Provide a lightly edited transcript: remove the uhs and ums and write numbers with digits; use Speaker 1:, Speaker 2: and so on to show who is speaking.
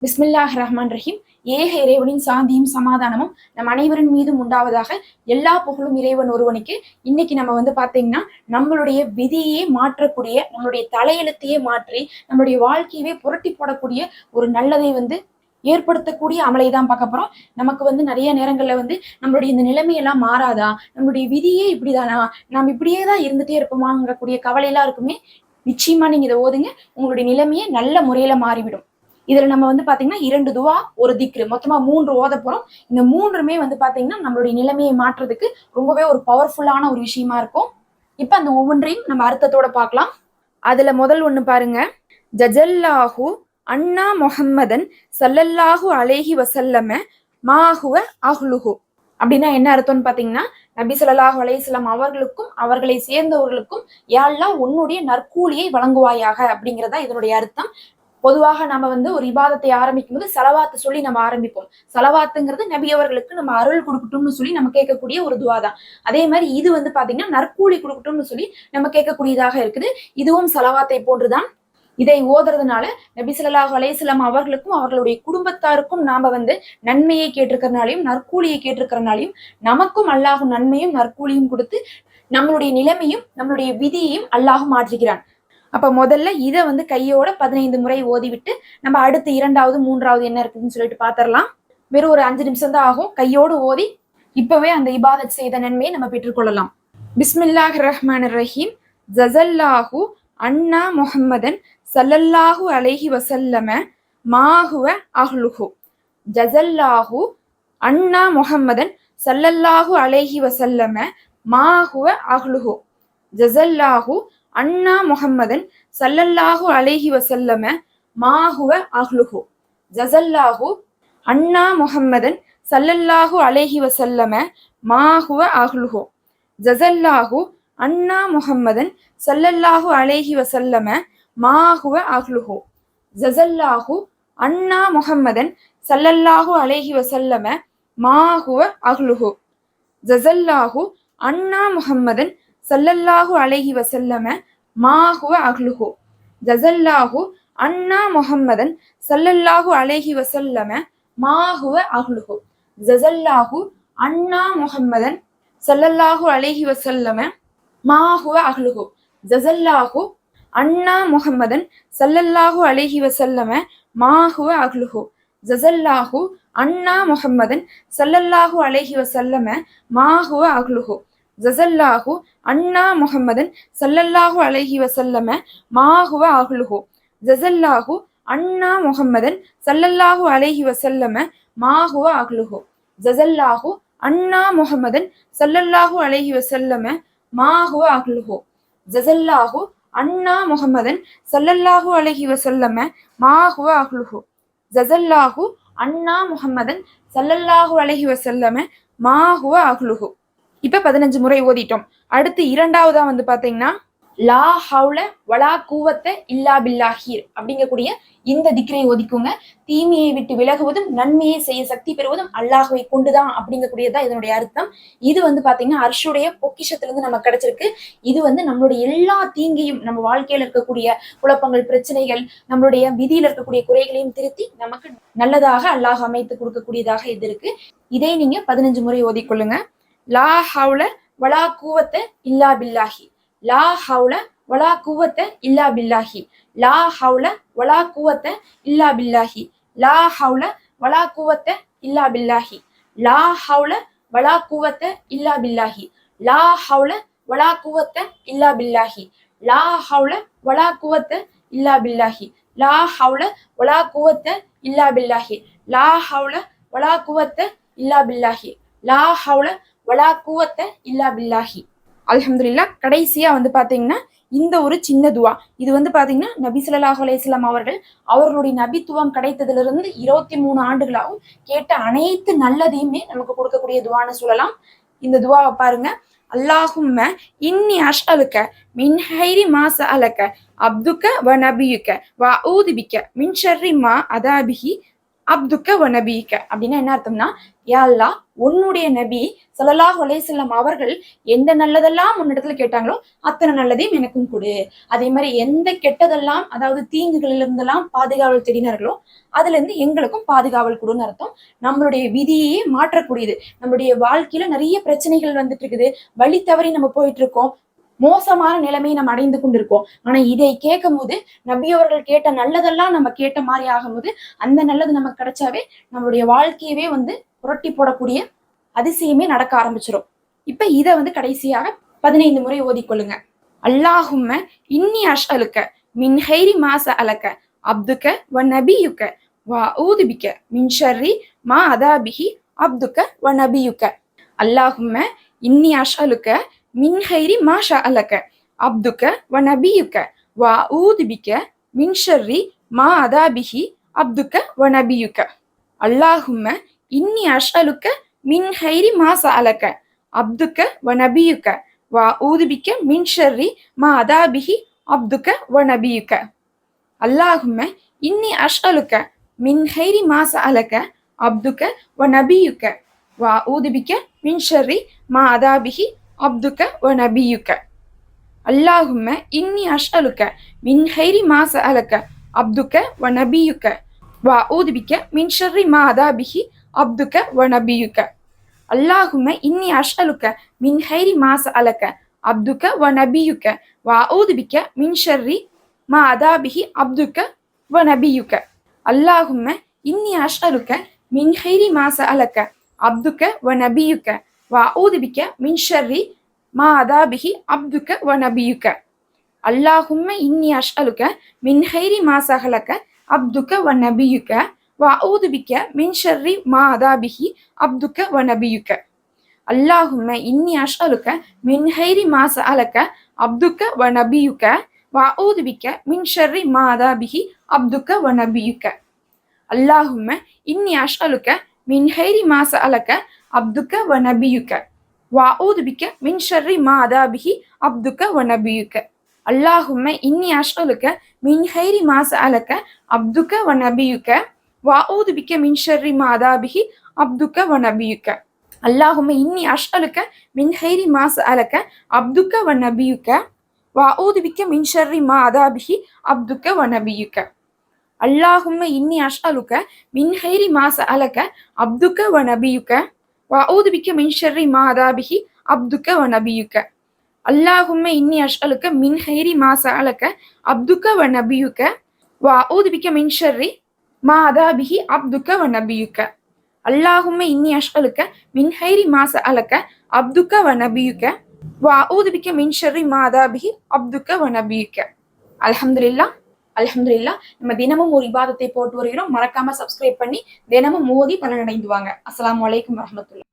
Speaker 1: பிஸ்மில்லாஹ் ரஹ்மான் ரஹீம். ஏக இறைவனின் சாந்தியும் சமாதானமும் நம் அனைவரின் மீதும் உண்டாவதாக. எல்லா புகழும் இறைவன் ஒருவனுக்கு. இன்னைக்கு நம்ம பாத்தீங்கன்னா நம்மளுடைய விதியே மாற்றக்கூடிய, நம்மளுடைய தலையெழுத்தையே மாற்றி நம்மளுடைய வாழ்க்கையவே புரட்டி போடக்கூடிய ஒரு நல்லதை ஏற்படுத்தக்கூடிய அமலை தான் பார்க்க போறோம். நமக்கு நிறைய நேரங்கள்ல நம்மளுடைய இந்த நிலைமையெல்லாம் மாறாதா, நம்மளுடைய விதியே இப்படிதானா, நாம் இப்படியே தான் இருந்துட்டே இருப்போமாங்கக்கூடிய கவலையெல்லாம் இருக்குமே. நிச்சயமா நீங்க இதை ஓதுங்க, உங்களுடைய நிலைமையே நல்ல முறையில மாறிவிடும். இதுல நம்ம பாத்தீங்கன்னா 2 துவா, ஒரு திக்ரு, மொத்தமா 3 ஓத போறோம். இந்த 3மே பாத்தீங்கன்னா நம்மளுடைய நிலைமையை மாற்றுறதுக்கு ரொம்பவே ஒரு பவர்ஃபுல்லான ஒரு விஷயமா இருக்கும். இப்ப அந்த ஒவ்வொன்றையும் நம்ம அர்த்தத்தோட பார்க்கலாம். அதுல முதல் ஒண்ணு பாருங்க. ஜஜல்லாஹு அண்ணா முஹம்மதன் ஸல்லல்லாஹு அலைஹி வஸல்லம மாஹுவ அஹ்லுஹு. அப்படின்னா என்ன அர்த்தம்னு பாத்தீங்கன்னா, நபி ஸல்லல்லாஹு அலைஹி வஸல்லம் அவர்களுக்கும் அவர்களை சேர்ந்தவர்களுக்கும் யா அல்லாஹ் உன்னுடைய நற்கூலியை வழங்குவாயாக அப்படிங்கிறதா இதனுடைய அர்த்தம். பொதுவாக நம்ம ஒரு இபாதத்தை ஆரம்பிக்கும் போது சலவாத்து சொல்லி நம்ம ஆரம்பிப்போம். சலவாத்துங்கிறது நபி அவர்களுக்கு நம்ம அருள் கொடுக்கட்டும்னு சொல்லி நம்ம கேட்கக்கூடிய ஒரு துவா தான். அதே மாதிரி இது பாத்தீங்கன்னா நற்கூலி கொடுக்கட்டும்னு சொல்லி நம்ம கேட்கக்கூடியதாக இருக்குது. இதுவும் சலவாத்தை போன்றுதான். இதை ஓதுறதுனால நபி ஸல்லல்லாஹு அலைஹி வஸல்லம் அவர்களுக்கும் அவர்களுடைய குடும்பத்தாருக்கும் நாம நன்மையை கேட்டிருக்கிறனாலையும் நற்கூலியை கேட்டிருக்கிறனாலையும் நமக்கும் அல்லாஹும் நன்மையும் நற்கூலியும் கொடுத்து நம்மளுடைய நிலைமையும் நம்மளுடைய விதியையும் அல்லாஹ் மாற்றுகிறான். அப்ப முதல்ல இதை கையோட 15 முறை ஓதிவிட்டு நம்ம அடுத்து 2வது 3வது என்ன இருக்குதுன்னு சொல்லிட்டு பாத்திரலாம். வெறும் ஒரு 5 நிமிஷம் தான் ஆகும். கையோடு ஓதி இப்பவே அந்த இபாதத் செய்த நன்மையை நம்ம பெற்றுக்கொள்ளலாம். பிஸ்மில்லாஹ் ரஹ்மான் ரஹீம். ஜஸல்லாஹு அண்ணா முஹம்மதன் ஸல்லல்லாஹு அலைஹி வஸல்லம மாஹுவ அஹ்லுஹு. ஜஸல்லாஹு அண்ணா முஹம்மதன் ஸல்லல்லாஹு அலைஹி வஸல்லம மாஹுவ அஹ்லுஹு. ஜஸல்லாஹு அண்ணா முஹம்மதன் ஸல்லல்லாஹு அலைஹி வஸல்லம மாஹுவ அஹ்லுஹு. ஜஸல்லாஹு அண்ணா முஹம்மதன் ஸல்லல்லாஹு அலைஹி வஸல்லம மாஹுவ அஹ்லுஹு. ஜஸல்லாஹு அண்ணா முஹம்மதன் ஸல்லல்லாஹு அலைஹி வஸல்லம மாஹுவ அஹ்லுஹு. ஜஸல்லாஹு அண்ணா முஹம்மதன் ஸல்லல்லாஹு அலைஹி வஸல்லம மாஹுவ அஹ்லுஹு. ஜஸல்லாஹு அண்ணா முஹம்மதன் ஸல்லல்லாஹு அலைஹி வஸல்லம மாஹுவ அஹ்லுஹு. ஜஸல்லாஹு அண்ணா முஹம்மதன் ஸல்லல்லாஹு அலைஹி வஸல்லம மாஹுவ அஹ்லுஹு. ஜஸல்லாஹு அண்ணா முஹம்மதன் ஸல்லல்லாஹு அலைஹி வஸல்லம மாஹுவ அஹ்லுஹு. ஜஸல்லாஹு அண்ணா முஹம்மதன் ஸல்லல்லாஹு அலைஹி வஸல்லம மாஹுவ அஹ்லுஹு. ஜஸல்லாஹு அண்ணா முஹம்மதன் ஸல்லல்லாஹு அலைஹி வஸல்லம மாஹுவ அஹ்லுஹு. ஜஸல்லாஹு அண்ணா முஹம்மதன் ஸல்லல்லாஹு அலைஹி வஸல்லம மாஹுவ அஹ்லுஹு. ஜஸல்லாஹு அண்ணா முஹம்மதன் ஸல்லல்லாஹு அலைஹி வஸல்லம மாஹுவ அஹ்லுஹு. ஜஸல்லாஹு அண்ணா முஹம்மதன் ஸல்லல்லாஹு அலைஹி வஸல்லம மாஹுவ அஹ்லுஹு. ஜஸல்லாஹு அண்ணா முஹம்மதன் ஸல்லல்லாஹு அலைஹி வஸல்லம மாஹுவ அஹ்லுஹு. ஜஸல்லாஹு அண்ணா முஹம்மதன் ஸல்லல்லாஹு அலைஹி வஸல்லம மாஹுவ அஹ்லுஹு. இப்ப 15 முறை ஓதிட்டோம். அடுத்து 2வதா பாத்தீங்கன்னா லா ஹவுல வலா கூவத்த இல்லா பில்லாஹி அப்படிங்கக்கூடிய இந்த திக்ரை ஓதிக்குங்க. தீமையை விட்டு விலகுவதும் நன்மையை செய்ய சக்தி பெறுவதும் அல்லாஹுவை கொண்டுதான் அப்படிங்கக்கூடியதான் இதனுடைய அர்த்தம். இது பாத்தீங்கன்னா அர்ஷுடைய பொக்கிஷத்திலிருந்து நமக்கு கிடைச்சிருக்கு. இது நம்மளுடைய எல்லா தீங்கையும், நம்ம வாழ்க்கையில இருக்கக்கூடிய குழப்பங்கள், பிரச்சனைகள், நம்மளுடைய விதியில இருக்கக்கூடிய குறைகளையும் திருத்தி நமக்கு நல்லதாக அல்லாஹ் அமைத்து கொடுக்கக்கூடியதாக இது இருக்கு. இதை நீங்க 15 முறை ஓதிக்கொள்ளுங்க. லா ஹவுல வலா கூவத்த இல்லா பில்லாஹி. லா ஹவுல வலா கூவத்த இல்லா பில்லாஹி. லா ஹவுல வலா கூவத்த இல்லா பில்லாஹி. லா ஹவுல வலா கூவத்த இல்லா பில்லாஹி. லா ஹவுல வலா கூவத்த இல்லா பில்லாஹி. லா ஹவுல வலா கூவத்த இல்லா பில்லாஹி. லா ஹவுல வலா கூவத்த இல்லா பில்லாஹி. லா ஹவுல வலா கூவத்த இல்லா பில்லாஹி. லா ஹவுல வலா கூவத்த இல்லா பில்லாஹி. லா ஹவுல வலா கூவத்த இல்லா பில்லாஹி. அல்ஹம்துலில்லாஹ். கடைசியா பாத்தீங்கன்னா இந்த ஒரு சின்ன துவா. இது பாத்தீங்கன்னா நபி ஸல்லல்லாஹு அலைஹி வஸல்லம் அவர்களுடைய நபித்துவம் கிடைத்ததிலிருந்து 23 ஆண்டுகளாகவும் கேட்ட அனைத்து நல்லதையுமே நமக்கு கொடுக்கக்கூடிய துவான்னு சொல்லலாம். இந்த துவாவை பாருங்க. அல்லாஹும்ம இன்னி அஷ்அலுக மின் ஹைரி மா ஸஅலக அப்துக வ நபியுக வ அஊது பிக மின் ஷர்ரி மா அதாபிஹி அப்துக்க வ நபியிக்க அப்படின்னா என்ன அர்த்தம்னா, யா அல்லாஹ் உன்னுடைய நபி ஸல்லல்லாஹு அலைஹி வஸல்லம் அவர்கள் எந்த நல்லதெல்லாம் உன்னிடத்துல கேட்டாங்களோ அத்தனை நல்லதையும் எனக்கும் கொடு. அதே மாதிரி எந்த கெட்டதெல்லாம், அதாவது தீங்குகளில் இருந்தெல்லாம் பாதுகாவல் தேடினார்களோ அதுல இருந்து எங்களுக்கும் பாதுகாவல் கொடுன்னு அர்த்தம். நம்மளுடைய விதியே மாற்றக்கூடியது. நம்மளுடைய வாழ்க்கையில நிறைய பிரச்சனைகள் வந்துட்டு இருக்குது, வழி தவறி நம்ம போயிட்டு இருக்கோம், மோசமான நிலைமையை நம்ம அடைந்து கொண்டிருக்கோம். ஆனா இதை கேட்கும் போது, நபி அவர்கள் கேட்ட நல்லதெல்லாம் நம்ம கேட்ட மாதிரி ஆகும்போது, அந்த நல்லது நமக்கு கிடைச்சாவே நம்மளுடைய வாழ்க்கையவே வந்து புரட்டி போடக்கூடிய அதிசயமே நடக்க ஆரம்பிச்சிடும். இப்ப இதை வந்து கடைசியாக 15 முறை ஓதிக்கொள்ளுங்க. அல்லாஹும்ம இன்னி அஷ்அலுக்க மின் ஹைரி மாச அலக்க அப்துக்க வ நபியுக்க வ ஊதுபிக்க மின் ஷர்ரி மா அதாபிஹி அப்துக்க வ நபியுக்க. அல்லாஹும்ம இன்னி அஷ்அலுக்க மின் ஹைரி மா ஷஅலக்க அப்துக்க வ நபியுக்க வ ஊதுபிக்க மின் ஷர்ரி மா அதாபிஹி அப்துக்க வ நபியுக்க. அல்லாஹும்ம இன்னி அஷ்அலுக்க மின் ஹைரி மா ஸஅலக அப்துக்க வ நபியுக்க வ ஊதுபிக்க மின் ஷர்ரி மா அதாபிஹி அப்துக்க வ நபியுக்க. அல்லாஹும்ம இன்னி அஷ்அலுக்க மின் ஹைரி மா ஸஅலக அப்துக்க வ நபியுக்க வ ஊதுபிக்க மின் ஷர்ரி மா அதாபிஹி அப்துக்க வ நபியுக்க. அல்லாஹும்ம இன்னி அஷ்அலுக்க மின் ஹைரி மா ஸஅலக அப்துக்க வ நபியுக்க வ ஊதுபிக்க மின் ஷர்ரி மா அதாபிஹி அப்துக்க வ நபியுக்க. அல்லாஹும்ம இன்னி அஷ்அலுக்க மின் ஹைரி மா ஸஅலக அப்துக்க வ நபியுக்க வ ஊதுபிக்க மின் ஷர்ரி மா அதாபிஹி அப்துக்க வ நபியுக்க. அல்லாஹும்ம இன்னி அஷ்அலுக்க மின் ஹைரி மா ஸஅலக அப்துக்க வ நபியுக்க வ ஊதுபிக்க மின் ஷர்ரி மா அதாபிஹி அப்துக்க வ நபியுக்க. அல்லாஹும்ம இன்னி அஷ்அலுக்க மின் ஹைரி மா ஸஅலக அப்துக்க வ நபியுக்க வ ஊதுபிக்க மின் ஷர்ரி மா அதாபிஹி அப்துக்க வ நபியுக்க. அல்லாஹும்ம இன்னி அஷ்அலுக்க மின் ஹைரி மா ஸஅலக அப்துக்க வ நபியுக்க வ ஊதுபிக்க மின் ஷர்ரி மா அதாபிஹி அப்துக்க வ நபியுக்க. அல்லாஹும்ம இன்னி அஷ்அலுக்க மின் ஹைரி மா ஸஅலக அப்துக்க வ நபியுக்க வ ஊதுபிக்க மின் ஷர்ரி மா அதாபிஹி அப்துக்க வ நபியுக்க. அல்லாஹும்ம இன்னி அஷ்அலுக்க மின் ஹைரி மா ஸஅலக அப்துக்க வ நபியுக்க வ ஊதுபிக்க மின் ஷர்ரி மா அதாபிஹி அப்துக்க வ நபியுக்க. அல்லாஹும்ம இன்னி அஷ்அலுக்க மின் ஹைரி மா ஸஅலக அப்துக்க வ நபியுக்க வ ஊதுபிக்க மின் ஷர்ரி மா அதாபிஹி அப்துக்க வ நபியுக்க. அல்லாஹும்ம இன்னி அஷ்அலுக்க மின் ஹைரி மா ஸஅலக அப்துக்க வ நபியுக்க வ ஊதுபிக்க மின் ஷர்ரி மா அதாபிஹி அப்துக்க வ நபியுக்க. அல்லாஹும்ம இன்னி அஷ்அலுக்க மின் ஹைரி மா ஸஅலக அப்துக்க வ நபியுக்க வ ஊதுபிக்க மின் ஷர்ரி மா அதாபிஹி அப்துக்க வ நபியுக்க. அல்லாஹும்ம இன்னி அஷ்அலுக்க மின் ஹைரி மா ஸஅலக அப்துக்க வ நபியுக்க வ ஊதுபிக்க மின் ஷர்ரி மா அதாபிஹி அப்துக்க வ நபியுக்க. அல்ஹம்துலில்லாஹ். அல்ஹம்துலில்லாஹ். நம்ம தினமும் ஒரு இபாதத்தை போட்டு வருகிறோம். மறக்காம சப்ஸ்கிரைப் பண்ணி தினமும் ஓதி பலனடைந்து வாங்க. அஸ்ஸலாமு அலைக்கும் வரஹ்மத்துல்லாஹ்.